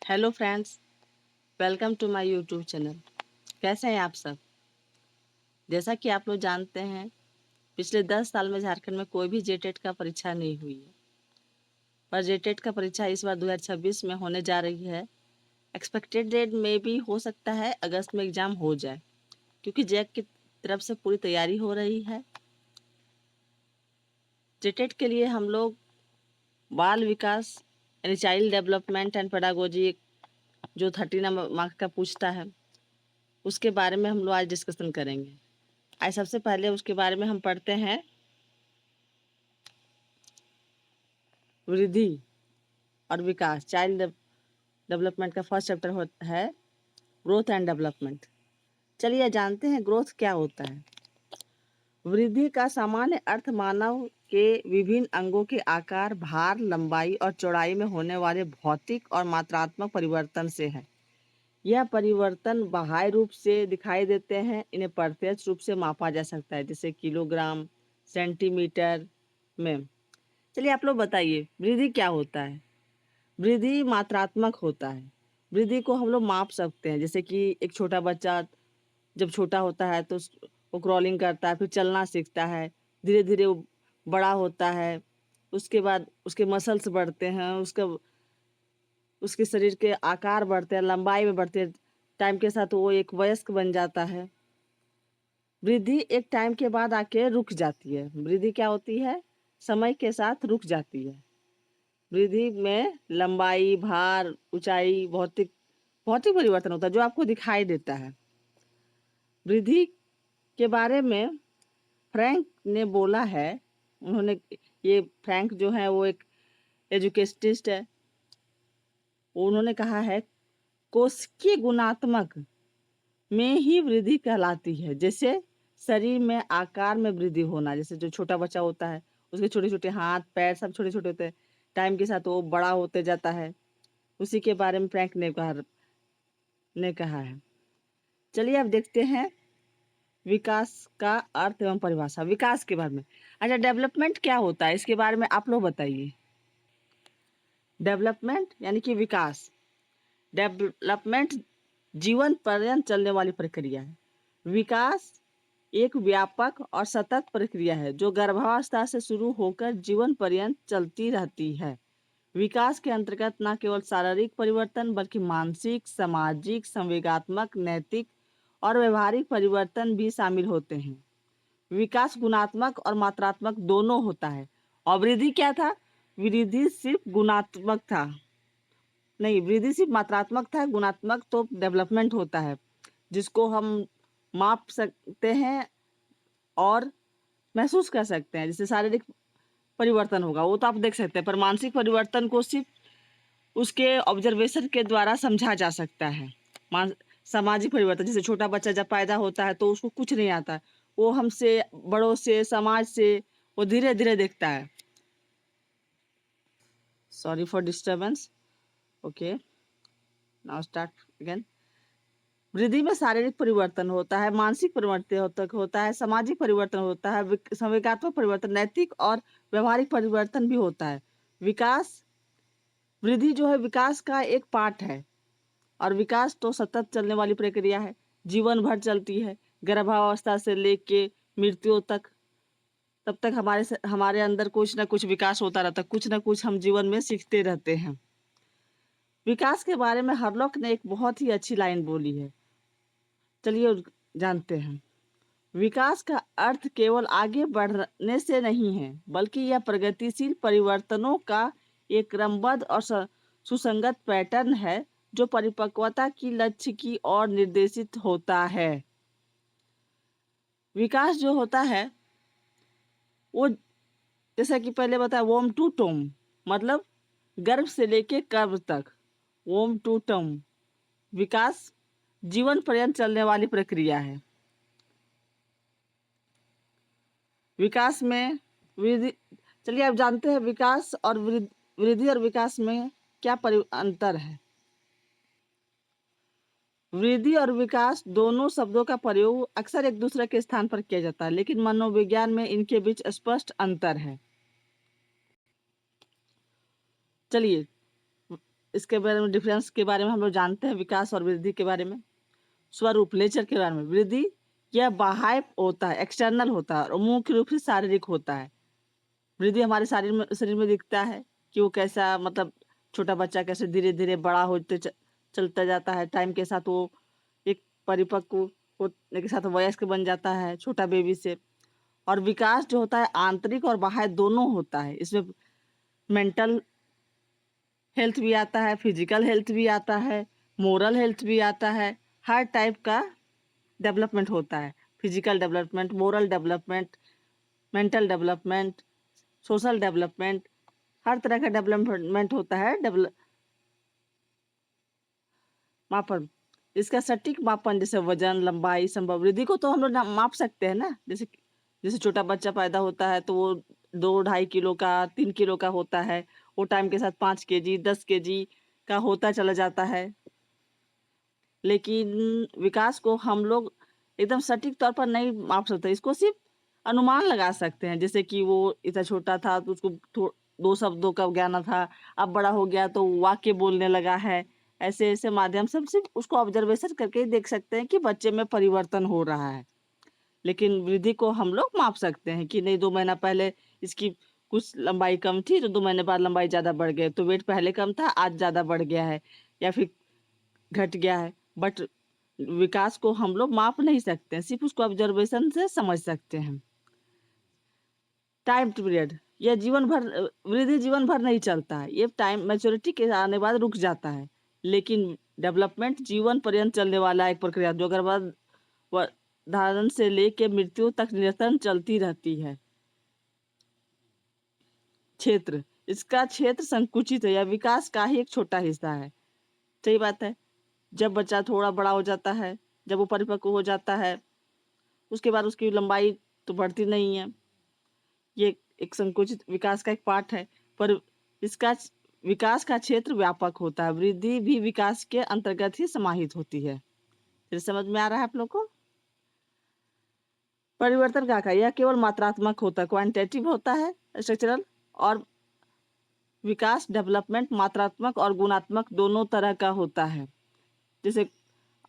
Hello friends, welcome to my YouTube channel. कैसे हैं आप सब? जैसा कि आप लोग जानते हैं, पिछले 10 साल में झारखंड में कोई भी जेटेट का परीक्षा नहीं हुई है, पर जेटेट का परीक्षा इस बार 2026 में होने जा रही है। एक्सपेक्टेड डेट में भी हो सकता है अगस्त में एग्ज़ाम हो जाए, क्योंकि जैक की तरफ से पूरी तैयारी हो रही है। जेटेट के लिए हम लोग बाल विकास यानी चाइल्ड डेवलपमेंट एंड पेडागोजी जो 30 नंबर मार्क्स का पूछता है, उसके बारे में हम लोग आज डिस्कशन करेंगे। आज सबसे पहले उसके बारे में हम पढ़ते हैं वृद्धि और विकास। चाइल्ड डेवलपमेंट का फर्स्ट चैप्टर है ग्रोथ एंड डेवलपमेंट। चलिए जानते हैं ग्रोथ क्या होता है। वृद्धि का सामान्य अर्थ मानव के विभिन्न अंगों के आकार, भार, लंबाई और चौड़ाई में होने वाले भौतिक और मात्रात्मक परिवर्तन से है। यह परिवर्तन बाह्य रूप से दिखाई देते हैं, इन्हें प्रत्यक्ष रूप से मापा जा सकता है, जैसे किलोग्राम, सेंटीमीटर में। चलिए आप लोग बताइए वृद्धि क्या होता है। वृद्धि मात्रात्मक होता है। वृद्धि को हम लोग माप सकते हैं, जैसे कि एक छोटा बच्चा जब छोटा होता है तो वो क्रॉलिंग करता है, फिर चलना सीखता है, धीरे धीरे वो बड़ा होता है, उसके बाद उसके मसल्स बढ़ते हैं, उसके शरीर के आकार बढ़ते हैं, लंबाई में बढ़ते हैं। टाइम के साथ वो एक वयस्क बन जाता है। वृद्धि एक टाइम के बाद आके रुक जाती है। वृद्धि क्या होती है? समय के साथ रुक जाती है। वृद्धि में लंबाई, भार, ऊंचाई, भौतिक भौतिक परिवर्तन होता है जो आपको दिखाई देता है। वृद्धि के बारे में फ्रैंक ने बोला है, उन्होंने ये फ्रैंक जो है वो एक एजुकेटिस्ट है। उन्होंने कहा है कोशिकीय गुणात्मक में ही वृद्धि कहलाती है। जैसे शरीर में आकार में वृद्धि होना, जैसे जो छोटा बच्चा होता है उसके छोटे छोटे हाथ पैर सब छोटे छोटे होते हैं, टाइम के साथ वो बड़ा होते जाता है। उसी के बारे में फ्रैंक ने कहा है। चलिए अब देखते हैं विकास का अर्थ एवं परिभाषा। विकास के बारे में, अच्छा डेवलपमेंट क्या होता है इसके बारे में आप लोग बताइए। डेवलपमेंट यानी कि विकास। डेवलपमेंट जीवन पर्यंत चलने वाली प्रक्रिया है। विकास एक व्यापक और सतत प्रक्रिया है जो गर्भावस्था से शुरू होकर जीवन पर्यंत चलती रहती है। विकास के अंतर्गत न केवल शारीरिक परिवर्तन बल्कि मानसिक, सामाजिक, संवेगात्मक, नैतिक और व्यवहारिक परिवर्तन भी शामिल होते हैं। विकास गुणात्मक और मात्रात्मक दोनों होता है। और वृद्धि क्या था? वृद्धि सिर्फ गुणात्मक था, नहीं, वृद्धि सिर्फ मात्रात्मक था। गुणात्मक तो डेवलपमेंट होता है जिसको हम माप सकते हैं और महसूस कर सकते हैं। जैसे शारीरिक परिवर्तन होगा वो तो आप देख सकते हैं, पर मानसिक परिवर्तन को सिर्फ उसके ऑब्जर्वेशन के द्वारा समझा जा सकता है। मान सामाजिक परिवर्तन, जैसे छोटा बच्चा जब पैदा होता है तो उसको कुछ नहीं आता, वो हमसे, बड़ों से, समाज से वो धीरे धीरे देखता है। Sorry for disturbance. Okay, now start again. वृद्धि में शारीरिक परिवर्तन होता है, मानसिक परिवर्तन होता है, सामाजिक परिवर्तन होता है, संवेगात्मक परिवर्तन, नैतिक और व्यवहारिक परिवर्तन भी होता है। विकास, वृद्धि जो है विकास का एक पार्ट है। और विकास तो सतत चलने वाली प्रक्रिया है, जीवन भर चलती है। गर्भावस्था से लेके मृत्यु तक, तब तक हमारे अंदर कुछ ना कुछ विकास होता रहता है, कुछ ना कुछ हम जीवन में सीखते रहते हैं। विकास के बारे में हरलॉक ने एक बहुत ही अच्छी लाइन बोली है, चलिए जानते हैं। विकास का अर्थ केवल आगे बढ़ने से नहीं है, बल्कि यह प्रगतिशील परिवर्तनों का एक क्रमबद्ध और सुसंगत पैटर्न है जो परिपक्वता की लक्ष्य की ओर निर्देशित होता है। विकास जो होता है वो, जैसा कि पहले बताया, वोम टू टोम, मतलब गर्भ से लेके कब्र तक। वोम टू टोम विकास जीवन पर्यंत चलने वाली प्रक्रिया है। विकास में वृद्धि, चलिए अब जानते हैं विकास और वृद्धि और विकास में क्या अंतर है। वृद्धि और विकास दोनों शब्दों का प्रयोग अक्सर एक दूसरे के स्थान पर किया जाता है, लेकिन मनोविज्ञान में इनके बीच स्पष्ट अंतर है। चलिए इसके बारे में डिफरेंस के बारे में हम लोग जानते हैं, विकास और वृद्धि के बारे में। स्वरूप, नेचर के बारे में, वृद्धि यह बाह्य होता है, एक्सटर्नल होता है और मुख्य रूप से शारीरिक होता है। वृद्धि हमारे शरीर में दिखता है कि वो कैसा, मतलब छोटा बच्चा कैसे धीरे धीरे बड़ा होते चलता जाता है। टाइम के साथ वो एक परिपक्व होने के साथ वयस्क बन जाता है छोटा बेबी से। और विकास जो होता है आंतरिक और बाह्य दोनों होता है। इसमें मेंटल हेल्थ भी आता है, फिजिकल हेल्थ भी आता है, मोरल हेल्थ भी आता है। हर टाइप का डेवलपमेंट होता है। Physical development, moral development, mental development, social development, हर तरह का डेवलपमेंट होता है। मापन, इसका सटीक मापन जैसे वजन, लंबाई, संभव वृद्धि को तो हम लोग माप सकते हैं ना। जैसे जैसे छोटा बच्चा पैदा होता है तो वो 2-2.5 किलो का, 3 किलो का होता है। वो टाइम के साथ 5 kg, 10 kg का होता चला जाता है। लेकिन विकास को हम लोग एकदम सटीक तौर पर नहीं माप सकते। इसको सिर्फ अनुमान लगा सकते हैं। जैसे कि वो इतना छोटा था तो उसको 2 शब्दों का ज्ञान था, अब बड़ा हो गया तो वाक्य बोलने लगा है। ऐसे ऐसे माध्यम से हम सिर्फ उसको ऑब्जर्वेशन करके ही देख सकते हैं कि बच्चे में परिवर्तन हो रहा है। लेकिन वृद्धि को हम लोग माप सकते हैं कि नहीं, 2 महीना पहले इसकी कुछ लंबाई कम थी तो 2 महीने बाद लंबाई ज़्यादा बढ़ गई, तो वेट पहले कम था आज ज़्यादा बढ़ गया है या फिर घट गया है। बट विकास को हम लोग माप नहीं सकते हैं, सिर्फ उसको ऑब्जर्वेशन से समझ सकते हैं। टाइम पीरियड, यह जीवन भर, वृद्धि जीवन भर नहीं चलता है। ये टाइम मैच्योरिटी के आने बाद रुक जाता है। लेकिन डेवलपमेंट जीवन पर्यंत चलने वाला एक प्रक्रिया जो गर्भाधारण से लेके मृत्यु तक निरंतर चलती रहती है। क्षेत्र, इसका क्षेत्र संकुचित है या विकास का ही एक छोटा हिस्सा है। सही बात है। जब बच्चा थोड़ा बड़ा हो जाता है, जब वो परिपक्व हो जाता है, उसके बाद उसकी लंबाई तो बढ़ती नहीं है। ये एक संकुचित विकास का एक पार्ट है। पर इसका विकास का क्षेत्र व्यापक होता है। वृद्धि भी विकास के अंतर्गत ही समाहित होती है। फिर समझ में आ रहा है आप लोग को? परिवर्तन का यह केवल मात्रात्मक होता है, क्वांटिटेटिव होता है स्ट्रक्चरल, और विकास डेवलपमेंट मात्रात्मक और गुणात्मक दोनों तरह का होता है। जैसे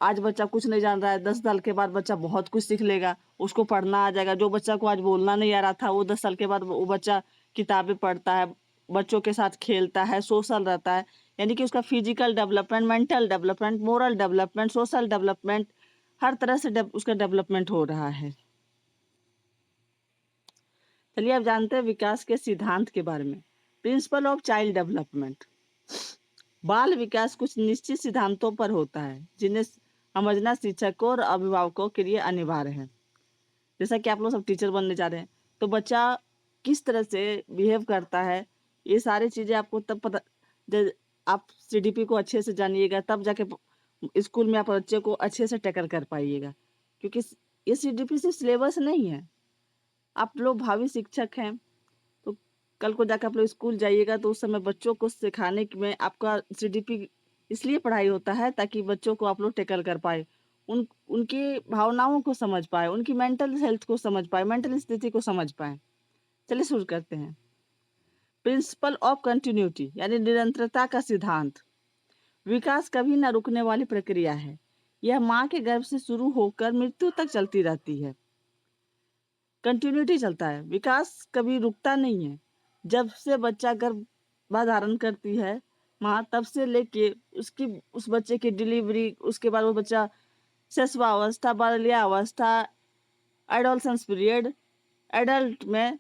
आज बच्चा कुछ नहीं जान रहा है, 10 साल के बाद बच्चा बहुत कुछ सीख लेगा, उसको पढ़ना आ जाएगा। जो बच्चा को आज बोलना नहीं आ रहा था, वो 10 साल के बाद वो बच्चा किताबें पढ़ता है, बच्चों के साथ खेलता है, सोशल रहता है। यानी कि उसका physical development, mental development, moral development, social development, हर तरह से उसका डेवलपमेंट हो रहा है। चलिए अब जानते हैं विकास के सिद्धांत के बारे में। Principle of child development. बाल विकास कुछ निश्चित सिद्धांतों पर होता है जिन्हें समझना शिक्षकों और अभिभावकों के लिए अनिवार्य है। जैसा कि आप लोग सब टीचर बनने जा रहे हैं तो बच्चा किस तरह से बिहेव करता है, ये सारी चीज़ें आपको तब पता, जब आप सीडीपी को अच्छे से जानिएगा तब जाके स्कूल में आप बच्चे को अच्छे से टैकल कर पाइएगा। क्योंकि ये सीडीपी सिर्फ सिलेबस नहीं है, आप लोग भावी शिक्षक हैं। तो कल को जाकर आप लोग स्कूल जाइएगा तो उस समय बच्चों को सिखाने में आपका सीडीपी इसलिए पढ़ाई होता है ताकि बच्चों को आप लोग टैकल कर पाए, उनकी भावनाओं को समझ पाए, उनकी मेंटल हेल्थ को समझ पाए, मेंटल स्थिति को समझ पाए। चलिए शुरू करते हैं। प्रिंसिपल ऑफ कंटिन्यूटी यानी निरंतरता का सिद्धांत। विकास कभी न रुकने वाली प्रक्रिया है। यह माँ के गर्भ से शुरू होकर मृत्यु तक चलती रहती है। कंटिन्यूटी चलता है, विकास कभी रुकता नहीं है। जब से बच्चा गर्भाधारण करती है माँ, तब से लेके उसकी उस बच्चे की डिलीवरी, उसके बाद वो बच्चा शिशुवावस्था, बाल्यावस्था, एडोलसेंस पीरियड, एडल्ट में,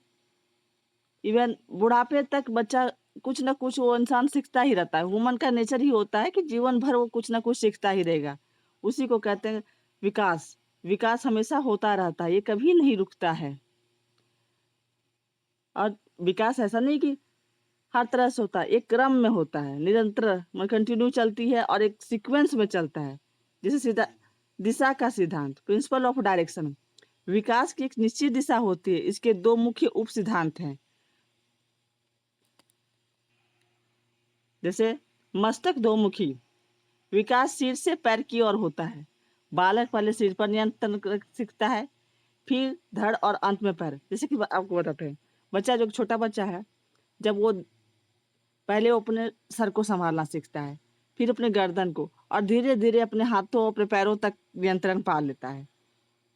इवन बुढ़ापे तक बच्चा कुछ ना कुछ वो इंसान सीखता ही रहता है। ह्यूमन का नेचर ही होता है कि जीवन भर वो कुछ ना कुछ सीखता ही रहेगा। उसी को कहते हैं विकास। विकास हमेशा होता रहता है, ये कभी नहीं रुकता है। और विकास ऐसा नहीं कि हर तरह से होता है, एक क्रम में होता है, निरंतर कंटिन्यू चलती है और एक सीक्वेंस में चलता है। जैसे सीधा दिशा का सिद्धांत, प्रिंसिपल ऑफ डायरेक्शन। विकास की एक निश्चित दिशा होती है। इसके 2 मुख्य उप सिद्धांत हैं। जैसे मस्तक 2 मुखी, विकास सिर से पैर की ओर होता है। बालक पहले सिर पर नियंत्रण सीखता है, फिर धड़ और अंत में पैर। जैसे कि आपको बताते हैं, बच्चा जो छोटा बच्चा है, जब वो पहले वो अपने सर को संभालना सीखता है, फिर अपने गर्दन को, और धीरे धीरे अपने हाथों अपने पैरों तक नियंत्रण पा लेता है।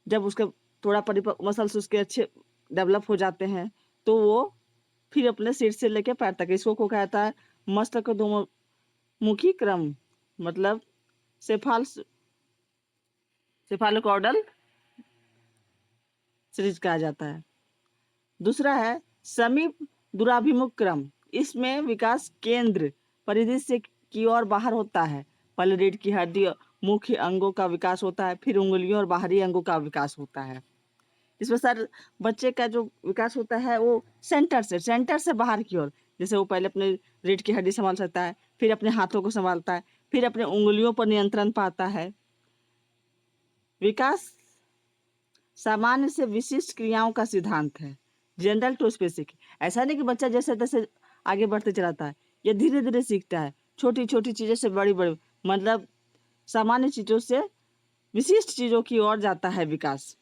जब उसके थोड़ा परिपक्व मसल्स उसके अच्छे डेवलप हो जाते हैं, तो वो फिर अपने सिर से लेके पैर तक, इसको को कहता है मस्तकोद्गममुखी क्रम, मतलब सेफालोकॉर्डल सीरीज कहा जाता है। दूसरा है समीप दूराभिमुख क्रम। इसमें विकास केंद्र परिधि से की ओर बाहर होता है। पहले रीढ़ की हड्डी और मुख्य अंगों का विकास होता है, फिर उंगलियों और बाहरी अंगों का विकास होता है। इसमें सर बच्चे का जो विकास होता है वो सेंटर से बाहर की ओर, जैसे वो पहले अपने रीढ़ की हड्डी संभाल सकता है, फिर अपने हाथों को संभालता है, फिर अपने उंगलियों पर नियंत्रण पाता है। विकास सामान्य से विशिष्ट क्रियाओं का सिद्धांत है, जनरल टू स्पेसिफिक। ऐसा नहीं कि बच्चा जैसे तैसे आगे बढ़ते चलाता है, ये धीरे धीरे सीखता है, छोटी छोटी चीज़ों से बड़ी बड़ी, मतलब सामान्य चीज़ों से विशिष्ट चीज़ों की ओर जाता है विकास।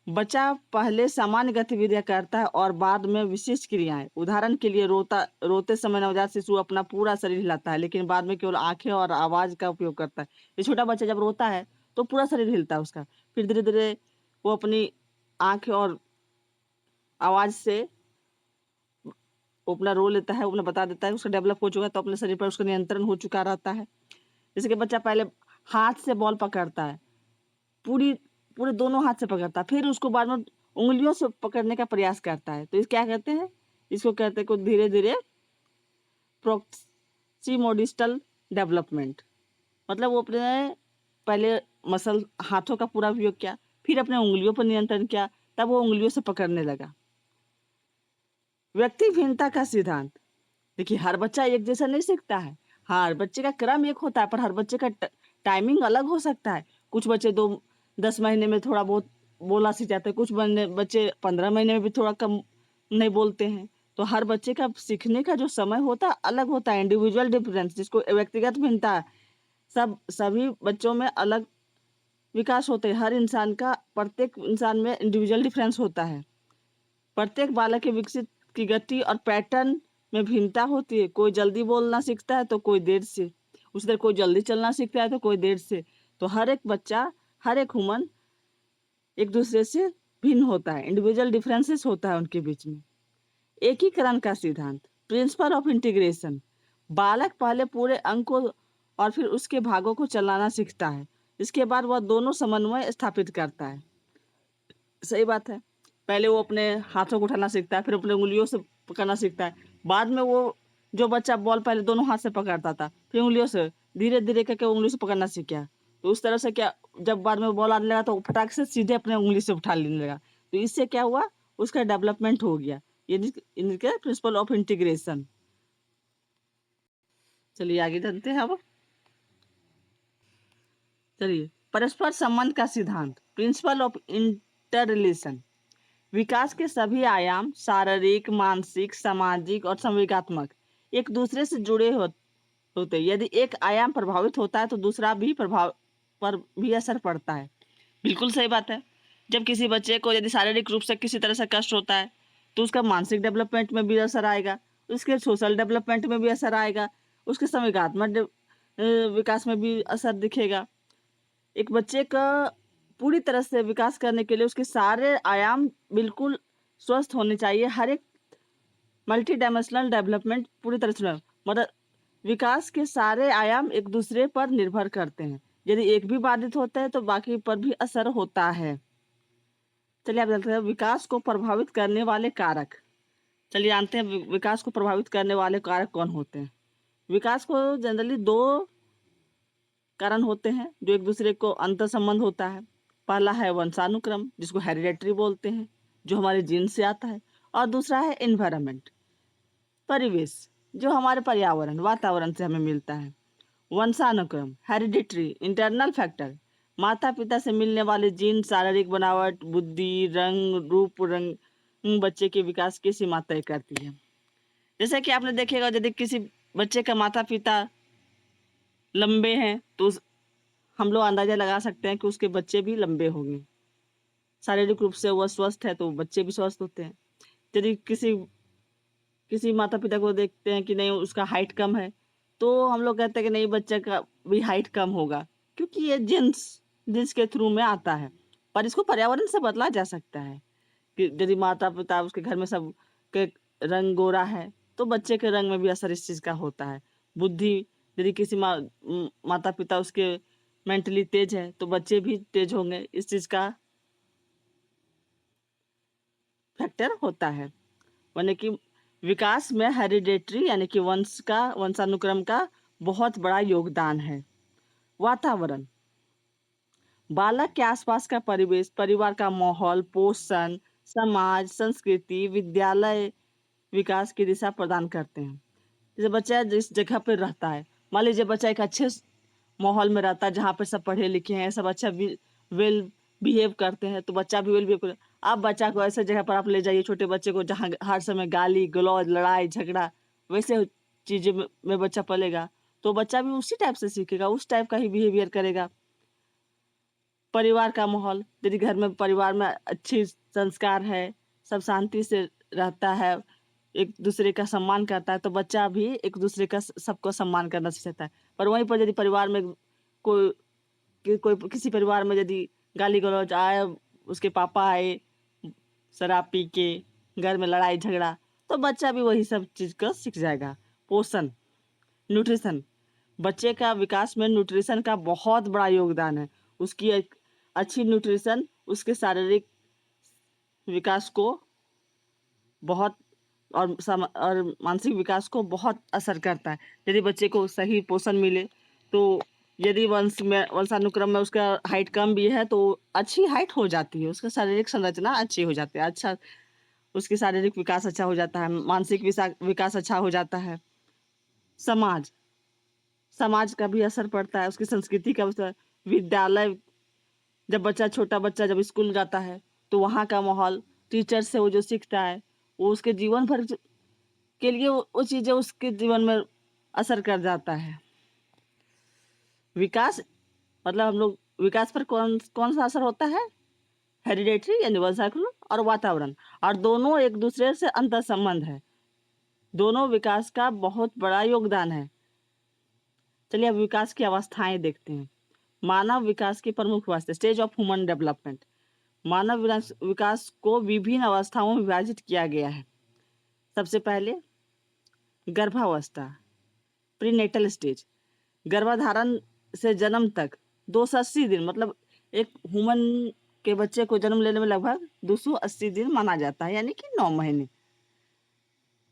बच्चा पहले सामान्य गतिविधियां करता है और बाद में विशिष्ट क्रियाएं। उदाहरण के लिए रोते समय नवजात शिशु अपना पूरा शरीर हिलाता है, लेकिन बाद में केवल आंखें और आवाज का उपयोग करता है। ये छोटा बच्चा जब रोता है तो पूरा शरीर हिलता है उसका, फिर धीरे धीरे वो अपनी आंखें और आवाज से वो अपना रो लेता है, वो अपना बता देता है, उसका डेवलप हो चुका है, तो अपने शरीर पर उसका नियंत्रण हो चुका रहता है। जैसे कि बच्चा पहले हाथ से बॉल पकड़ता है, पूरी पूरे दोनों हाथ से पकड़ता है, फिर उसको बाद में उंगलियों से पकड़ने का प्रयास करता है, तो इस क्या कहते हैं, इसको कहते हैं कुछ धीरे धीरे प्रोक्सीमोडिस्टल डेवलपमेंट। मतलब वो अपने पहले मसल हाथों का पूरा उपयोग किया, फिर अपने उंगलियों पर नियंत्रण किया, तब वो उंगलियों से पकड़ने लगा। व्यक्ति भिन्नता का सिद्धांत। देखिए हर बच्चा एक जैसा नहीं सीखता है, हर बच्चे का क्रम एक होता है, पर हर बच्चे का टाइमिंग अलग हो सकता है। कुछ बच्चे 10 महीने में थोड़ा बहुत बोला सीख जाते हैं, कुछ बच्चे 15 महीने में भी थोड़ा कम नहीं बोलते हैं। तो हर बच्चे का सीखने का जो समय होता है अलग होता है, इंडिविजुअल डिफरेंस, जिसको व्यक्तिगत भिन्नता। सभी बच्चों में अलग विकास होते हैं। हर इंसान का, प्रत्येक इंसान में इंडिविजुअल डिफरेंस होता है। प्रत्येक बालक के विकसित की गति और पैटर्न में भिन्नता होती है। कोई जल्दी बोलना सीखता है तो कोई देर से, उसी तरह कोई जल्दी चलना सीखता है तो कोई देर से। तो हर एक बच्चा, हर एक ह्यूमन एक दूसरे से भिन्न होता है, इंडिविजुअल डिफरेंसेस होता है उनके बीच में। एकीकरण का सिद्धांत, प्रिंसिपल ऑफ इंटीग्रेशन। बालक पहले पूरे अंक को और फिर उसके भागों को चलाना सीखता है, इसके बाद वह दोनों समन्वय स्थापित करता है। सही बात है, पहले वो अपने हाथों को उठाना सीखता है, फिर अपने उंगलियों से पकड़ना सीखता है। बाद में वो जो बच्चा बॉल पहले दोनों हाथ से पकड़ता था, फिर उंगलियों से धीरे धीरे करके उंगलियों से पकड़ना सीख गया। तो उस तरह से क्या, जब बाद में बॉल आने लगा तो फटाक से सीधे अपने उंगली से उठा लेने लगा। तो इससे क्या हुआ, उसका डेवलपमेंट हो गया। ये इनके प्रिंसिपल ऑफ इंटीग्रेशन। चलिए आगे चलते हैं अब। चलिए, परस्पर संबंध का सिद्धांत, प्रिंसिपल ऑफ इंटर रिलेशन। विकास के सभी आयाम, शारीरिक, मानसिक, सामाजिक और संवेगात्मक, एक दूसरे से जुड़े होते। यदि एक आयाम प्रभावित होता है तो दूसरा भी प्रभाव पर भी असर पड़ता है। बिल्कुल सही बात है। जब किसी बच्चे को यदि शारीरिक रूप से किसी तरह से कष्ट होता है तो उसका मानसिक डेवलपमेंट में भी असर आएगा, उसके सोशल डेवलपमेंट में भी असर आएगा, उसके संवेगात्मक विकास में भी असर दिखेगा। एक बच्चे का पूरी तरह से विकास करने के लिए उसके सारे आयाम बिल्कुल स्वस्थ होने चाहिए। हर एक मल्टी डायमेंशनल डेवलपमेंट पूरी तरह से, मतलब विकास के सारे आयाम एक दूसरे पर निर्भर करते हैं। यदि एक भी बाधित होता है तो बाकी पर भी असर होता है। चलिए आप जानते हैं विकास को प्रभावित करने वाले कारक। चलिए जानते हैं विकास को प्रभावित करने वाले कारक कौन होते हैं। विकास को जनरली 2 कारण होते हैं जो एक दूसरे को अंतर संबंध होता है। पहला है वंशानुक्रम, जिसको हेरिडेटरी बोलते हैं, जो हमारे जीन से आता है। और दूसरा है एनवायरनमेंट, परिवेश, जो हमारे पर्यावरण वातावरण से हमें मिलता है। वंशानुक्रम, हेरिडिटरी, इंटरनल फैक्टर, माता पिता से मिलने वाले जीन शारीरिक बनावट, बुद्धि, रंग, रूप, रंग बच्चे के विकास की सीमा तय करती है। जैसे कि आपने देखेगा, यदि किसी बच्चे का माता पिता लंबे हैं तो हम लोग अंदाजा लगा सकते हैं कि उसके बच्चे भी लंबे होंगे। शारीरिक रूप से वह स्वस्थ है तो बच्चे भी स्वस्थ होते हैं। यदि किसी किसी माता पिता को देखते हैं कि नहीं उसका हाइट कम है, तो हम लोग कहते हैं कि नहीं बच्चे का भी हाइट कम होगा, क्योंकि ये जीन्स जीन्स के थ्रू में आता है। पर इसको पर्यावरण से बदला जा सकता है कि यदि माता पिता उसके घर में सब के रंग गोरा है, तो बच्चे के रंग में भी असर इस चीज का होता है। बुद्धि, यदि किसी माता पिता उसके मेंटली तेज है, तो बच्चे भी तेज होंगे, इस चीज का फैक्टर होता है। यानी कि विकास में हेरिडेटरी यानी कि वंशानुक्रम का बहुत बड़ा योगदान है। वातावरण, बालक के आसपास का परिवेश, परिवार का माहौल, पोषण, समाज, संस्कृति, विद्यालय विकास की दिशा प्रदान करते हैं। जैसे बच्चा जिस जगह पर रहता है, मान लीजिए बच्चा एक अच्छे माहौल में रहता है जहाँ पर सब पढ़े लिखे हैं, सब अच्छा वेल बिहेव करते हैं, तो बच्चा भी वेल बिहेव करे। आप बच्चा को ऐसे जगह पर आप ले जाइए, छोटे बच्चे को, जहाँ हर समय गाली गलौज, लड़ाई झगड़ा, वैसे चीजें में बच्चा पलेगा, तो बच्चा भी उसी टाइप से सीखेगा, उस टाइप का ही बिहेवियर करेगा। परिवार का माहौल, यदि घर में परिवार में अच्छी संस्कार है, सब शांति से रहता है, एक दूसरे का सम्मान करता है, तो बच्चा भी एक दूसरे का सबको सम्मान करना सीखता है। पर वहीं पर यदि परिवार में कोई कोई किसी परिवार में यदि गाली गलौज आए, उसके पापा आए शराब पी के, घर में लड़ाई झगड़ा, तो बच्चा भी वही सब चीज को सीख जाएगा। पोषण, न्यूट्रिशन, बच्चे का विकास में न्यूट्रिशन का बहुत बड़ा योगदान है। उसकी एक अच्छी न्यूट्रिशन उसके शारीरिक विकास को बहुत और मानसिक विकास को बहुत असर करता है। यदि बच्चे को सही पोषण मिले, तो यदि वंशानुक्रम में उसका हाइट कम भी है, तो अच्छी हाइट हो जाती है, उसका शारीरिक संरचना अच्छी हो जाती है, अच्छा उसकी शारीरिक विकास अच्छा हो जाता है, मानसिक विकास अच्छा हो जाता है। समाज, समाज का भी असर पड़ता है, उसकी संस्कृति का असर। विद्यालय, जब बच्चा छोटा बच्चा जब स्कूल जाता है, तो वहाँ का माहौल, टीचर से वो जो सीखता है, वो उसके जीवन भर के लिए वो चीजें उसके जीवन में असर कर जाता है। विकास, मतलब हम लोग विकास पर कौन कौन सा असर होता है? हेरिडेटरी यानी वंशानुक्रम और वातावरण, और दोनों एक दूसरे से अंतर संबंध है, दोनों विकास का बहुत बड़ा योगदान है। चलिए अब विकास की अवस्थाएं देखते हैं। मानव विकास की प्रमुख अवस्था, स्टेज ऑफ ह्यूमन डेवलपमेंट। मानव विकास को विभिन्न अवस्थाओं में विभाजित किया गया है। सबसे पहले गर्भावस्था, प्रीनेटल स्टेज, गर्भाधारण से जन्म तक 280 दिन, मतलब एक ह्यूमन के बच्चे को जन्म लेने में लगभग 280 दिन माना जाता है, यानी कि 9 महीने।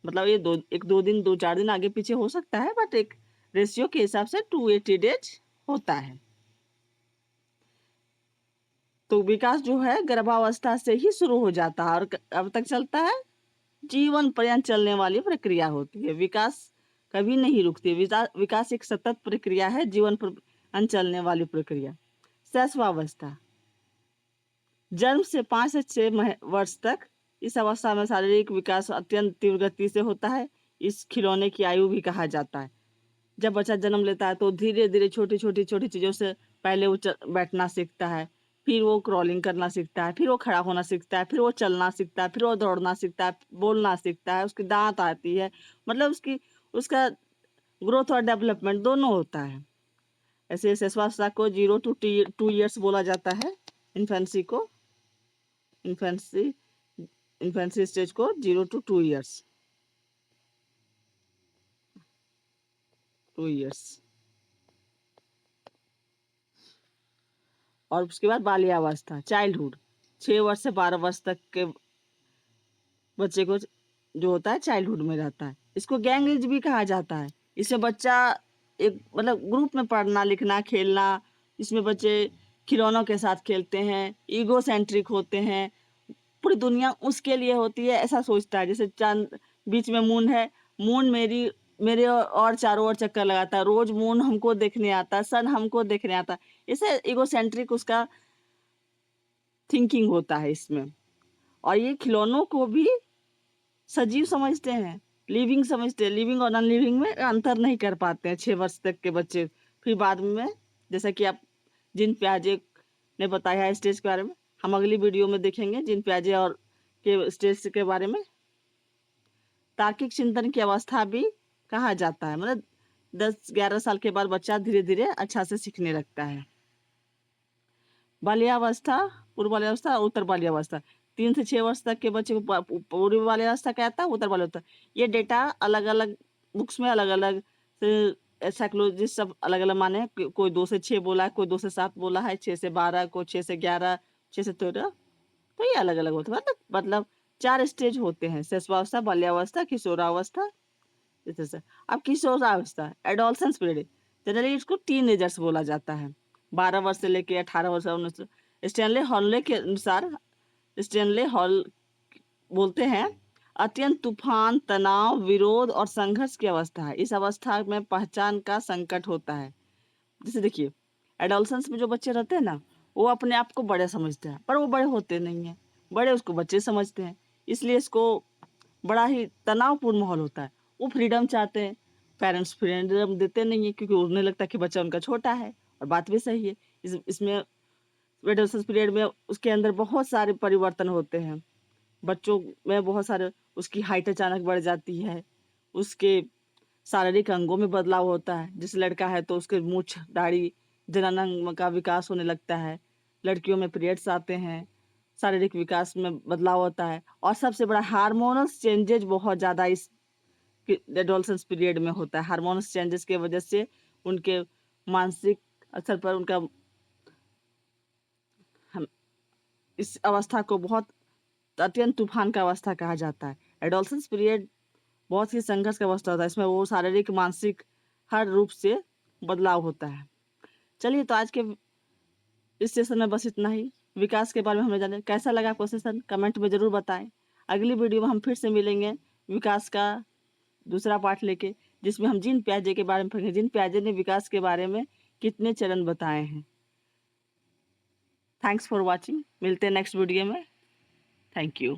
मतलब ये एक दो दिन, 2-4 दिन आगे पीछे हो सकता है, बट एक रेशियो के हिसाब से 280 डेज होता है। तो विकास जो है गर्भावस्था से ही शुरू हो जाता है और अब तक चलता है, जीवन पर्यंत चलने वाली प्रक्रिया होती है। विकास कभी नहीं रुकती, विकास एक सतत प्रक्रिया है, जीवन पर्यंत चलने वाली प्रक्रिया। शैशवावस्था, जन्म से 5 से 6 वर्ष तक, इस अवस्था में शारीरिक विकास अत्यंत तीव्र गति से होता है, इस खिलौने की आयु भी कहा जाता है। जब बच्चा जन्म लेता है, तो धीरे धीरे छोटी छोटी छोटी चीजों से पहले वो बैठना सीखता है, फिर वो क्रॉलिंग करना सीखता है, फिर वो खड़ा होना सीखता है, फिर वो चलना सीखता है, फिर वो दौड़ना सीखता है, बोलना सीखता है, उसकी दांत आती है, मतलब उसका ग्रोथ और डेवलपमेंट दोनों होता है। ऐसे शिशुअवस्था को 0 to 2 years बोला जाता है। इन्फेंसी को इन्फेंसी इन्फेंसी स्टेज को 0 to 2 years, 2 years। और उसके बाद बाल्यावस्था, चाइल्डहुड, 6 वर्ष से 12 वर्ष तक के बच्चे को जो होता है चाइल्डहुड में रहता है। इसको गैंग एज भी कहा जाता है। इसमें बच्चा एक मतलब ग्रुप में पढ़ना लिखना खेलना, इसमें बच्चे खिलौनों के साथ खेलते हैं, ईगो सेंट्रिक होते हैं, पूरी दुनिया उसके लिए होती है ऐसा सोचता है। जैसे चांद, बीच में मून है, मून मेरे और चारों ओर चक्कर लगाता है, रोज मून हमको देखने आता है, सन हमको देखने आता है, इसे ईगो सेंट्रिक उसका थिंकिंग होता है इसमें। और ये खिलौनों को भी सजीव समझते हैं, लिविंग समझते हैं, लिविंग और नॉन लिविंग में अंतर नहीं कर पाते हैं 6 वर्ष तक के बच्चे। फिर बाद में, जैसा कि आप जिन प्याजे ने बताया है स्टेज के बारे में, हम अगली वीडियो में देखेंगे जिन प्याजे और के स्टेज के बारे में। तार्किक चिंतन की अवस्था भी कहा जाता है। मतलब 10-11 साल के बाद बच्चा धीरे धीरे अच्छा से सीखने लगता है। बाल्यावस्था, पूर्व बाल्यावस्था और उत्तर बाल्यावस्था, 3 से 6 वर्ष तक के बच्चे को पूर्व बाल्यावस्था कहता है, उत्तर बाल्यावस्था। ये डेटा अलग अलग बुक्स में अलग अलग साइकोलॉजिस्ट सब अलग अलग माने, कोई 2 से 6 बोला है, कोई 2 से 7 बोला है, 6 से 12, कोई 6 से 11, 6 से 13। तो ये अलग अलग होता है। मतलब 4 स्टेज होते हैं, शिशुअवस्था, बाल्यावस्था, किशोरावस्था, इस तरह से। अब किशोरावस्था, एडोलसेंस पीरियड, जनरली इसको टीनेजर्स बोला जाता है। 12 वर्ष से लेके 18 वर्ष, 19। स्टैनले हॉल के अनुसार, स्टैनले हॉल बोलते हैं, अत्यंत तूफान, तनाव, विरोध और संघर्ष की अवस्था है। इस अवस्था में पहचान का संकट होता है। जैसे देखिए, एडोलसेंस में जो बच्चे रहते हैं ना, वो अपने आप को बड़े समझते हैं, पर वो बड़े होते नहीं हैं, बड़े उसको बच्चे समझते हैं। इसलिए इसको बड़ा ही तनावपूर्ण माहौल होता है। वो फ्रीडम चाहते हैं, पेरेंट्स फ्रीडम देते नहीं है, क्योंकि उन्हें लगता है कि बच्चा उनका छोटा है, और बात भी सही है। इसमें एडोलसेंस पीरियड में उसके अंदर बहुत सारे परिवर्तन होते हैं। बच्चों में बहुत सारे, उसकी हाइट अचानक बढ़ जाती है, उसके शारीरिक अंगों में बदलाव होता है। जैसे लड़का है तो उसके मूछ, दाढ़ी, जननांग का विकास होने लगता है। लड़कियों में पीरियड्स आते हैं, शारीरिक विकास में बदलाव होता है। और सबसे बड़ा, हार्मोनल चेंजेज बहुत ज़्यादा इस एडोलसेंस पीरियड में होता है। हार्मोनल चेंजेस की वजह से उनके मानसिक असर पर उनका, हम इस अवस्था को बहुत अत्यंत तूफान का अवस्था कहा जाता है। एडोलसेंस पीरियड बहुत ही संघर्ष का अवस्था होता है। इसमें वो शारीरिक, मानसिक हर रूप से बदलाव होता है। चलिए, तो आज के इस सेशन में बस इतना ही। विकास के बारे में हमने जाने। कैसा लगा आपको सेशन, कमेंट में ज़रूर बताएं। अगली वीडियो में हम फिर से मिलेंगे विकास का दूसरा पार्ट लेके, जिसमें हम जीन पियाजे के बारे में पढ़ेंगे। जीन पियाजे ने विकास के बारे में कितने चरण बताए हैं। Thanks for watching. मिलते हैं नेक्स्ट वीडियो में। Thank you.